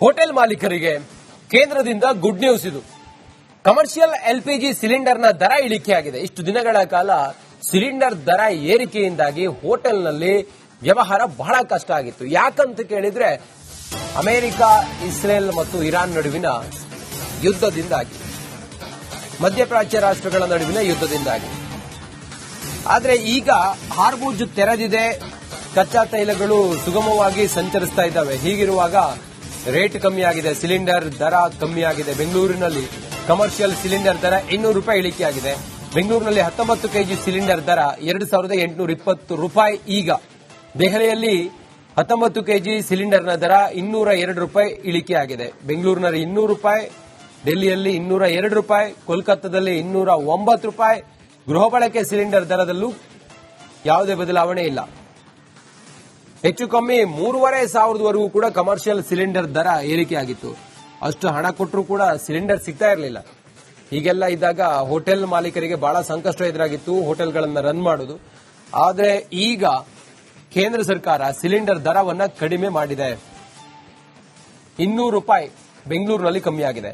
Hotel ಮಾಲೀಕರಿಗೆ ಕೇಂದ್ರದಿಂದ good news ಇದು. ಕಮರ್ಷಿಯಲ್ ಎಲ್ಪಿಜಿ ಸಿಲಿಂಡರ್ನ ದರ ಇಳಿಕೆಯಾಗಿದೆ. ಇಷ್ಟು ದಿನಗಳ ಕಾಲ ಸಿಲಿಂಡರ್ ದರ ಏರಿಕೆಯಿಂದಾಗಿ ಹೋಟೆಲ್ನಲ್ಲಿ ವ್ಯವಹಾರ ಬಹಳ ಕಷ್ಟ ಆಗಿತ್ತು. ಯಾಕಂತ ಕೇಳಿದ್ರೆ ಅಮೆರಿಕ, ಇಸ್ರೇಲ್ ಮತ್ತು ಇರಾನ್ ನಡುವಿನ ಯುದ್ಧದಿಂದಾಗಿ, ಮಧ್ಯಪ್ರಾಚ್ಯ ರಾಷ್ಟ್ರಗಳ ನಡುವಿನ ಯುದ್ಧದಿಂದಾಗಿ. ಆದರೆ ಈಗ ಹಾರ್ಮುಜ್ ತೆರೆದಿದೆ, ಕಚ್ಚಾ ತೈಲಗಳು ಸುಗಮವಾಗಿ ಸಂಚರಿಸ್ತಾ ಇದ್ದಾವೆ. ಹೀಗಿರುವಾಗ ರೇಟ್ ಕಮ್ಮಿಯಾಗಿದೆ, ಸಿಲಿಂಡರ್ ದರ ಕಮ್ಮಿಯಾಗಿದೆ. ಬೆಂಗಳೂರಿನಲ್ಲಿ ಕಮರ್ಷಿಯಲ್ ಸಿಲಿಂಡರ್ ದರ 200 ರೂಪಾಯಿ ಇಳಿಕೆಯಾಗಿದೆ. ಬೆಂಗಳೂರಿನಲ್ಲಿ 19 ಕೆಜಿ ಸಿಲಿಂಡರ್ ದರ 2820 ರೂಪಾಯಿ. ಈಗ ದೆಹಲಿಯಲ್ಲಿ 19 ಕೆಜಿ ಸಿಲಿಂಡರ್ನ ದರ 202 ರೂಪಾಯಿ ಇಳಿಕೆಯಾಗಿದೆ. ಬೆಂಗಳೂರಿನಲ್ಲಿ 200 ರೂಪಾಯಿ, ಡೆಲ್ಲಿಯಲ್ಲಿ 202 ರೂಪಾಯಿ, ಕೋಲ್ಕತ್ತಾದಲ್ಲಿ 209 ರೂಪಾಯಿ. ಗೃಹ ಬಳಕೆ ಸಿಲಿಂಡರ್ ದರದಲ್ಲೂ ಯಾವುದೇ ಬದಲಾವಣೆ ಇಲ್ಲ. ಹೆಚ್ಚು ಕಮ್ಮಿ 3500ವರೆಗೂ ಕೂಡ ಕಮರ್ಷಿಯಲ್ ಸಿಲಿಂಡರ್ ದರ ಏರಿಕೆಯಾಗಿತ್ತು. ಅಷ್ಟು ಹಣ ಕೊಟ್ಟರೂ ಕೂಡ ಸಿಲಿಂಡರ್ ಸಿಗ್ತಾ ಇರಲಿಲ್ಲ. ಹೀಗೆಲ್ಲ ಇದ್ದಾಗ ಹೋಟೆಲ್ ಮಾಲೀಕರಿಗೆ ಬಹಳ ಸಂಕಷ್ಟ ಎದುರಾಗಿತ್ತು, ಹೋಟೆಲ್ಗಳನ್ನು ರನ್ ಮಾಡೋದು. ಆದರೆ ಈಗ ಕೇಂದ್ರ ಸರ್ಕಾರ ಸಿಲಿಂಡರ್ ದರವನ್ನ ಕಡಿಮೆ ಮಾಡಿದೆ. 200 ರೂಪಾಯಿ ಬೆಂಗಳೂರಿನಲ್ಲಿ ಕಮ್ಮಿಯಾಗಿದೆ.